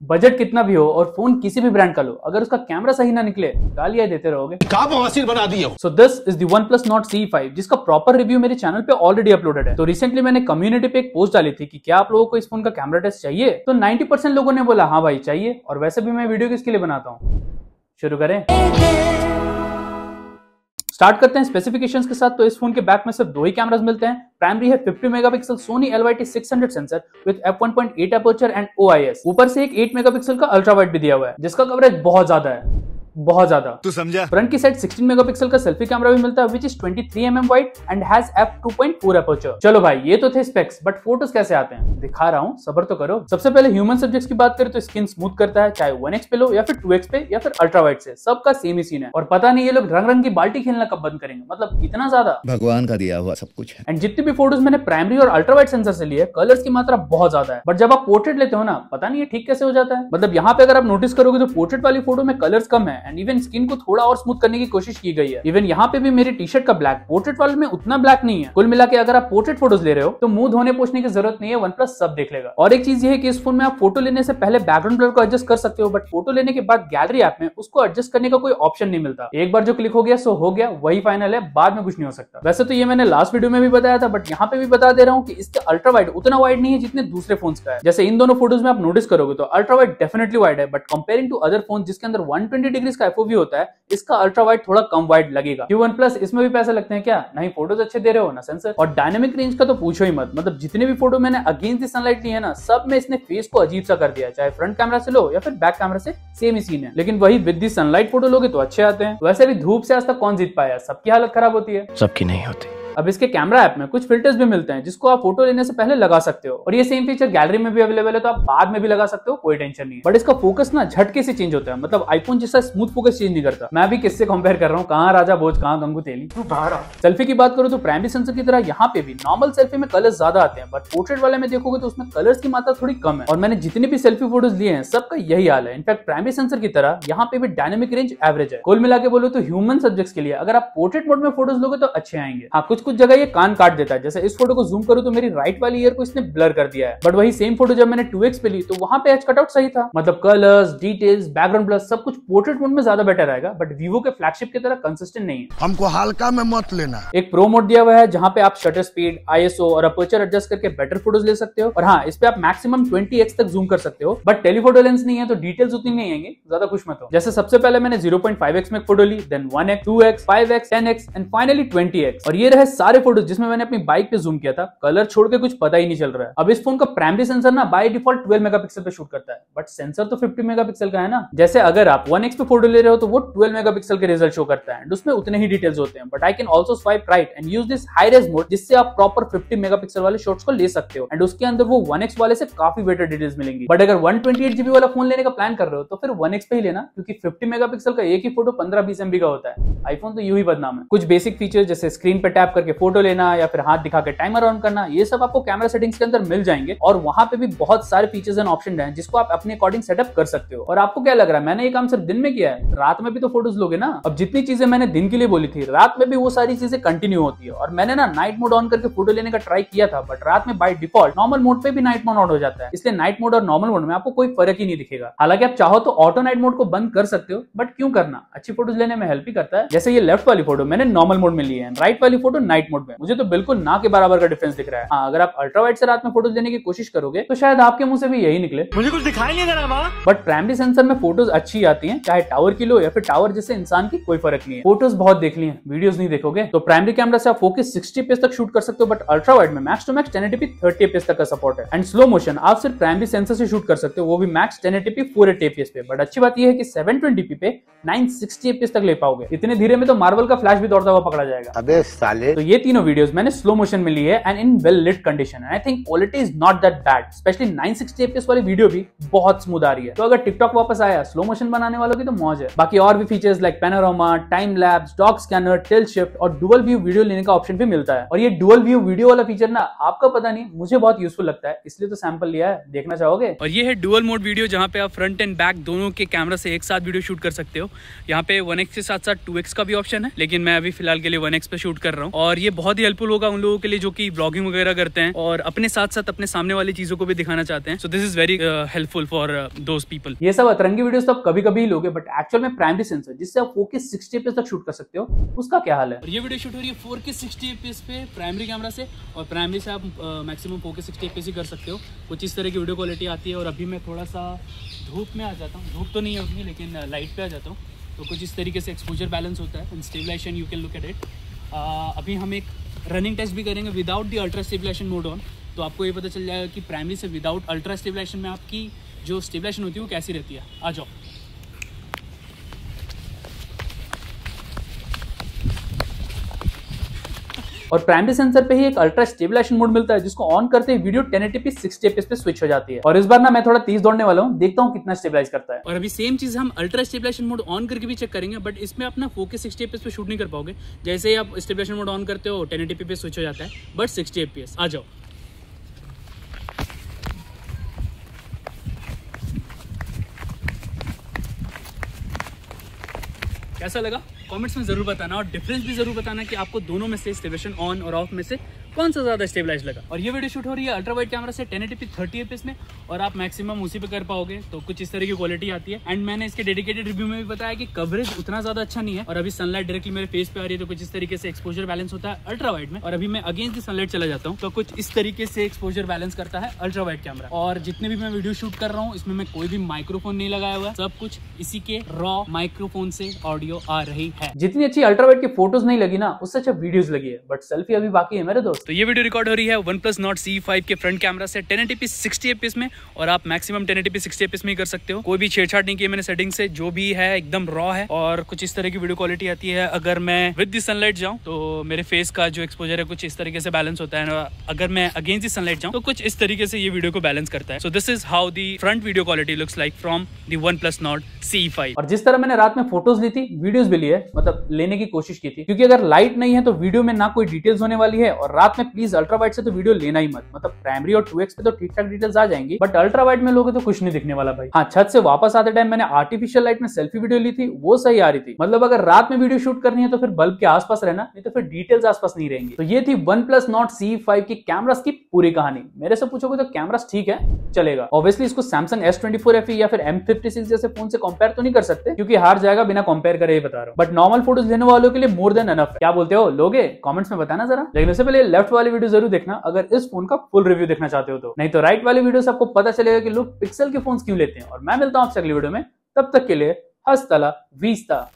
Budget कितना भी हो और फोन किसी भी ब्रांड का लो, अगर उसका कैमरा सही ना निकले गालियां देते रहोगे। बना दिए हो। So this is the OnePlus Nord CE5 जिसका प्रॉपर रिव्यू मेरे चैनल पे ऑलरेडी अपलोडेड है। तो रिसेंटली मैंने कम्युनिटी पे एक पोस्ट डाली थी कि क्या आप लोगों को इस फोन का कैमरा टेस्ट चाहिए, तो 90% लोगों ने बोला हाँ भाई चाहिए। और वैसे भी मैं वीडियो किसके लिए बनाता हूँ, शुरू करें। स्टार्ट करते हैं स्पेसिफिकेशंस के साथ। तो इस फोन के बैक में सिर्फ दो ही कैमरास मिलते हैं। प्राइमरी है 50 megapixel Soni LYT600 sensor with f1.8 aperture and OIS। ऊपर से एक 8 मेगापिक्सल का अल्ट्रा वाइड भी दिया हुआ है जिसका कवरेज बहुत ज्यादा है, बहुत ज्यादा। तू समझा। फ्रंट की साइड 16 मेगापिक्सल का सेल्फी कैमरा भी मिलता है which is 23 mm wide and has f2.4 aperture. चलो भाई ये तो थे स्पेक्स, बट फोटोज कैसे आते हैं दिखा रहा हूँ, सब्र तो करो। सबसे पहले ह्यूमन सब्जेक्ट्स की बात करें तो स्किन स्मूथ करता है, चाहे 1x पे लो या फिर 2x पे या फिर अल्ट्रा वाइड से, सबका सेम ही सीन है। और पता नहीं ये लोग रंग रंग की बाल्टी खेलना कब बंद करेंगे, मतलब इतना ज्यादा भगवान का दिया हुआ सब कुछ है। एंड जितनी भी फोटोज मैंने प्राइमरी और अल्ट्रा वाइड सेंसर से लिए, कलर्स की मात्रा बहुत ज्यादा है। बट जब आप पोर्ट्रेट लेते हो ना, पता नहीं ये ठीक कैसे हो जाता है। मतलब यहाँ पे अगर आप नोटिस करोगे तो पोर्ट्रेट वाली फोटो में कलर्स कम है एंड इवन स्किन को थोड़ा और स्मूथ करने की कोशिश की गई है। इवन यहाँ पे भी मेरी टी शर्ट का ब्लैक पोर्ट्रेट वाले में उतना ब्लैक नहीं है। कुल मिला के अगर आप पोर्ट्रेट फोटोज ले रहे हो तो मुंह धोने पोछने की जरूरत नहीं है, OnePlus सब देख लेगा। और एक चीज ये है कि इस फोन में आप फोटो लेने से पहले बैकग्राउंड ब्लर को एडजस्ट कर सकते हो, बट फोटो लेने के बाद गैलरी ऐप में उसको एडजस्ट करने का कोई ऑप्शन नहीं मिलता। एक बार जो क्लिक हो गया सो हो गया, वही फाइनल है, बाद में कुछ नहीं हो सकता। वैसे तो ये मैंने लास्ट वीडियो में भी बताया था, बट यहाँ पे भी बता दे रहा हूँ कि इसका अल्ट्रा वाइड उतना वाइड नहीं है जितने दूसरे फोन का है। जैसे इन दोनों फोटोज में आप नोटिस करोगे तो अल्ट्रा वाइड डेफिनेटली वाइड है, but comparing to other phone जिसके अंदर 120 डिग्री का FOV होता है, इसका अल्ट्रा वाइड थोड़ा कम वाइड लगेगा। क्यों OnePlus इसमें भी पैसे लगते हैं क्या? नहीं, फोटोज अच्छे दे रहे हो ना सेंसर। और डायनामिक रेंज का तो पूछो ही मत, मतलब जितने भी फोटो मैंने अगेंस्ट द सनलाइट ली है ना, सब में इसने फेस को अजीब सा कर दिया है। चाहे फ्रंट कैमरा से लो या फिर बैक कैमरा से, सेम ही सीन है। लेकिन वही विद द सनलाइट फोटो लोगे तो अच्छे आते हैं। वैसे भी धूप से आज तक कौन जीत पाया, सबकी हालत खराब होती है, सबकी नहीं होती। अब इसके कैमरा ऐप में कुछ फिल्टर्स भी मिलते हैं जिसको आप फोटो लेने से पहले लगा सकते हो, और ये सेम फीचर गैलरी में भी अवेलेबल है, तो आप बाद में भी लगा सकते हो, कोई टेंशन नहीं है। बट इसका फोकस ना झटके से चेंज होता है, मतलब आईफोन जैसा स्मूथ फोकस चेंज नहीं करता। मैं भी किससे कंपेयर कर रहा हूँ, कहाँ राजा भोज कहाँ गंगू तेली। सेल्फी की बात करूँ तो प्राइमरी सेंसर की तरह यहाँ पे भी नॉर्मल सेल्फी में कलर्स ज्यादा आते हैं, बट पोर्ट्रेट वाले में देखोगे तो उसमें कलर्स की मात्रा थोड़ी कम है। और मैंने जितने भी सेल्फी फोटोज लिए हैं सबका यही हाल है। इनफैक्ट प्राइमरी सेंसर की तरह यहाँ पे भी डायनेमिक रेंज एवरेज है। कुल मिला के बोलो तो ह्यूमन सब्जेक्ट्स के लिए अगर आप पोर्ट्रेट मोड में फोटोज लोगे तो अच्छे आएंगे। हाँ, कुछ कुछ जगह ये कान काट देता है, जैसे इस फोटो को जूम करूं तो मेरी राइट वाली ईयर को इसने ब्लर कर दिया है। बट वही सेम फोटो जब मैंने 2x पे ली तो वहां पे एज कटआउट सही था, मतलब कलर्स, डिटेल्स, बैकग्राउंड ब्लर सब कुछ पोर्ट्रेट मोड में ज्यादा बेटर आएगा। बट वीवो के फ्लैगशिप की तरह कंसिस्टेंट नहीं है। हमको हल्का में मत लेना। एक प्रो मोड दिया हुआ है जहां पे आप शटर स्पीड, ISO और अपर्चर एडजस्ट करके बेटर फोटोज ले सकते हो। और हाँ, इस पे आप मैक्सिमम 20x तक जूम कर सकते हो, बट टेलीफोटो लेंस नहीं है तो डिटेल्स उतनी नहीं आएंगे, ज्यादा खुश मत हो। जैसे सबसे पहले मैंने 0.5x में फोटो ली, then 1x, 2x, 5x, 10x and finally 20x। और ये रहे सारे फोटोज जिसमें मैंने अपनी बाइक पे जूम किया था। कलर छोड़ के कुछ पता ही नहीं चल रहा है। अब इस फोन का प्राइमरी सेंसर ना बाय डिफॉल्ट 12 मेगापिक्सल पे शूट करता है, बट सेंसर तो 50 मेगापिक्सल का है ना। जैसे अगर आप 1x पे फोटो ले रहे हो तो वो 12 मेगापिक्सल के रिजल्ट शो करता है एंड उसमें उतने ही डिटेल्स होते हैं। But I can also swipe right and use this high raise mode जिससे आप प्रॉपर 50 मेगापिक्सल वाले शॉट्स को ले सकते हो एंड उसके अंदर वो 1x वाले से काफी बेटर डिटेल्स मिलेंगी। बट अगर 128 GB वाला फोन लेने का प्लान कर रहे हो तो फिर 1x पे ही लेना, क्योंकि 50 मेगापिक्सल का एक ही फोटो 15-20 MB का होता है। आईफोन तो यूं ही बदनाम है। कुछ बेसिक फीचर्स जैसे स्क्रीन पे टैप करके फोटो लेना या फिर हाथ दिखा के टाइमर ऑन करना, ये सब आपको कैमरा सेटिंग्स के अंदर मिल जाएंगे। और वहां पे भी बहुत सारे फीचर्स एंड ऑप्शन हैं जिसको आप अपने अकॉर्डिंग सेटअप कर सकते हो। और आपको क्या लग रहा है, मैंने ये काम सिर्फ दिन में किया है? रात में भी तो फोटोज लोगे ना। अब जितनी चीजें मैंने दिन के लिए बोली थी, रात में भी वो सारी चीजें कंटिन्यू होती है। और मैंने ना नाइट मोड ऑन करके फोटो लेने का ट्राई किया था, बट रात में बाय डिफॉल्ट नॉर्मल मोड पे भी नाइट मोड ऑन हो जाता है, इसलिए नाइट मोड और नॉर्मल मोड में आपको कोई फर्क ही नहीं दिखेगा। हालांकि आप चाहो तो ऑटो नाइट मोड को बंद कर सकते हो, बट क्यों करना, अच्छी फोटोज लेने में हेल्प ही करता है। जैसे ये लेफ्ट वाली फोटो मैंने नॉर्मल मोड में ली है, राइट वाली फोटो नाइट मोड में, मुझे तो बिल्कुल ना के बराबर का डिफरेंस दिख रहा है। हाँ, अगर आप अल्ट्रा वाइड से रात में फोटोज लेने की कोशिश करोगे तो शायद आपके मुंह से भी यही निकले, मुझे कुछ दिखाई नहीं दे रहा माँ। बट प्राइमरी सेंसर में फोटोज अच्छी आती हैं, चाहे टावर की लो या फिर टावर जैसे इंसान की, कोई फर्क नहीं है। फोटोज बहुत देख ली हैं, वीडियोस नहीं देखोगे। तो प्राइमरी कैमरा से आप 4K 60 fps तक शूट कर सकते हो, बट अल्ट्रा वाइड में max to max 1080p 30 fps तक का सपोर्ट है। एंड स्लो मोशन आप सिर्फ प्राइमरी सेंसर से शूट कर सकते हो, वो भी मैक्स 1080p 480 fps पे। बट अच्छी बात यह है कि 720p पे 960 fps तक ले पाओगे। इतने धीरे में तो मार्वल का फ्लैश भी दौड़ता हुआ पकड़ा जाएगा। अबे साले। तो ये तीनों वीडियोस मैंने स्लो मोशन में ली है and in well lit condition. I think quality is not that bad, specially 960 fps वाली वीडियो भी बहुत स्मूथ आ रही है। तो अगर टिकटॉक वापस आया स्लो मोशन बनाने वालों की तो मौज है। बाकी और भी features like panorama, time lapse, dog scanner, tilt shift और डुअल व्यू वीडियो लेने का ऑप्शन भी मिलता है। और ये डुअल व्यू वीडियो वाला फीचर ना आपका पता नहीं, मुझे बहुत यूजफुल लगता है, इसलिए तो सैंपल लिया है, देखना चाहोगे। और ये है डुअल मोड वीडियो जहाँ पे आप फ्रंट एंड बैक दोनों के कैमरा से एक साथ वीडियो शूट कर सकते हो। यहाँ पे 1x के साथ साथ 2x का भी ऑप्शन है, लेकिन मैं अभी फिलहाल के लिए 1x पे शूट कर रहा हूँ। और ये बहुत ही हेल्पफुल होगा उन लोगों के लिए जो कि ब्लॉगिंग वगैरह करते हैं और अपने साथ साथ अपने सामने वाली चीजों को भी दिखाना चाहते हैं। So this is very helpful for those people. ये सब अतरंगी वीडियोस तो आप कभी कभी लोगे, बट एक्चुअल में प्राइमरी सेंसर जिससे आप 4K 60 FPS तक शूट कर सकते हो, उसका क्या हाल है? और ये वीडियो शूट हो रही है 4K 60 FPS पे प्राइमरी कैमरा से, और प्राइमरी से आप मैक्सिमम 4K 60 FPS ही कर सकते हो। कुछ इस तरह की वीडियो क्वालिटी आती है। और अभी मैं थोड़ा सा धूप में आ जाता हूँ, धूप तो नहीं है उतनी, लेकिन लाइट पे आ जाता हूँ, तो कुछ इस तरीके से एक्सपोजर बैलेंस होता है and stabilization you can look at it. अभी हम एक रनिंग टेस्ट भी करेंगे without the ultra stabilization mode on, तो आपको ये पता चल जाएगा कि प्राइमरी से विदाउट अल्ट्रा स्टेबलाइजेशन में आपकी जो स्टेबलाइजेशन होती है वो कैसी रहती है। आ जाओ। और प्राइमरी सेंसर पे ही एक अल्ट्रा स्टेबलाइजेशन मोड मिलता है, जिसको ऑन करते ही वीडियो 1080p 60 FPS पे स्विच हो जाती है। और इस बार ना मैं थोड़ा तेज दौड़ने वाला हूँ, देखता हूँ कितना स्टेबलाइज करता है। और अभी सेम चीज हम अल्ट्रा स्टेबलाइजेशन मोड ऑन करके भी चेक करेंगे, बट इसमें आप ना 4K 60 FPS पे शूट नहीं कर पाओगे। जैसे ही आप स्टेबलाइजेशन मोड ऑन करते हो 1080p पे स्विच हो जाता है, बट 60 FPS। आ जाओ। कैसा लगा कमेंट्स में जरूर बताना, और डिफरेंस भी जरूर बताना कि आपको दोनों में से स्टेबलाइजेशन ऑन और ऑफ में से कौन सा ज्यादा स्टेबलाइज लगा। और ये वीडियो शूट हो रही है अल्ट्रा वाइड कैमरा से 1080p 30 FPS में, और आप मैक्सिमम उसी पे कर पाओगे, तो कुछ इस तरह की क्वालिटी आती है। एंड मैंने इसके डेडिकेटेड रिव्यू में भी बताया कि कवरेज उतना ज्यादा अच्छा नहीं है, और अभी सनलाइट डायरेक्टली मेरे फेस पे आ रही है, तो कुछ इस तरीके से एक्सपोजर बैलेंस होता है अल्ट्रा वाइड में। और अभी मैं अगेंस्ट द सनलाइट चला जाता हूँ, तो कुछ इस तरीके से एक्सपोजर बैलेंस करता है अल्ट्रा वाइड कैमरा। और जितने भी मैं वीडियो शूट कर रहा हूँ इसमें मैं कोई भी माइक्रोफोन नहीं लगाया हुआ, सब कुछ इसी के रॉ माइक्रोफोन से ऑडियो आ रही है। जितनी अच्छी अल्ट्रा वाइड की फोटोज नहीं लगी ना, उससे अच्छा वीडियोस लगी है, बट सेल्फी अभी बाकी है मेरे दोस्त। तो ये वीडियो रिकॉर्ड हो रही है OnePlus Nord CE5 के फ्रंट कैमरा से 1080p 60 FPS में, और आप मैक्सिमम 1080p 60 FPS में ही कर सकते हो। कोई भी छेड़छाड़ नहीं की मैंने सेटिंग से, जो भी है एकदम रॉ है। और कुछ इस तरह की वीडियो क्वालिटी आती है। अगर मैं विद द सनलाइट जाऊं तो मेरे फेस का जो एक्सपोजर है कुछ इस तरीके से बैलेंस होता है, अगर मैं अगेंस्ट द सनलाइट जाऊं तो कुछ इस तरीके से ये वीडियो को बैलेंस करता है। So this is how the front video quality looks like from the OnePlus Nord CE5। और जिस तरह मैंने रात में फोटोज ली थी, वीडियोस भी लिए, मतलब लेने की कोशिश की थी, क्योंकि अगर लाइट नहीं है तो वीडियो में ना कोई डिटेल्स होने वाली है। और रात में प्लीज अल्ट्रा वाइड से तो वीडियो लेना ही मत, मतलब प्राइमरी और 2x पे तो ठीक ठाक डिटेल्स आ जाएंगी, बट अल्ट्रा वाइड में लोगे तो कुछ नहीं दिखने वाला भाई। हाँ, छत से वापस आते टाइम मैंने आर्टिफिशियल लाइट में सेल्फी वीडियो ली थी, वो सही आ रही थी। मतलब अगर रात में वीडियो शूट करनी है तो फिर बल्ब के आसपास रहना, नहीं तो फिर डिटेल्स आसपास नहीं रहेंगी। तो ये थी OnePlus Nord CE5 की कैमरास की पूरी कहानी। मेरे से पूछोगे तो कैमरास ठीक है, चलेगा। ऑब्वियसली इसको Samsung S24 FE या फिर M56 जैसे फोन से कंपेयर तो नहीं कर सकते, क्योंकि हार जाएगा बिना कंपेयर करे, ही बता रहा हूं। बट नॉर्मल फोटोज लेने वालों के लिए मोर देन एनफ है। क्या बोलते हो, लोगे? कमेंट्स में बताना जरा। लेकिन उससे पहले लेफ्ट वाली वीडियो जरूर देखना अगर इस फोन का फुल रिव्यू देखना चाहते हो तो, नहीं तो राइट वाली वीडियो से आपको पता चलेगा कि लोग पिक्सल के फोन क्यों लेते हैं। और मैं मिलता हूं आपसे अगली वीडियो में, तब तक के लिए हस्ता ला वीस्ता।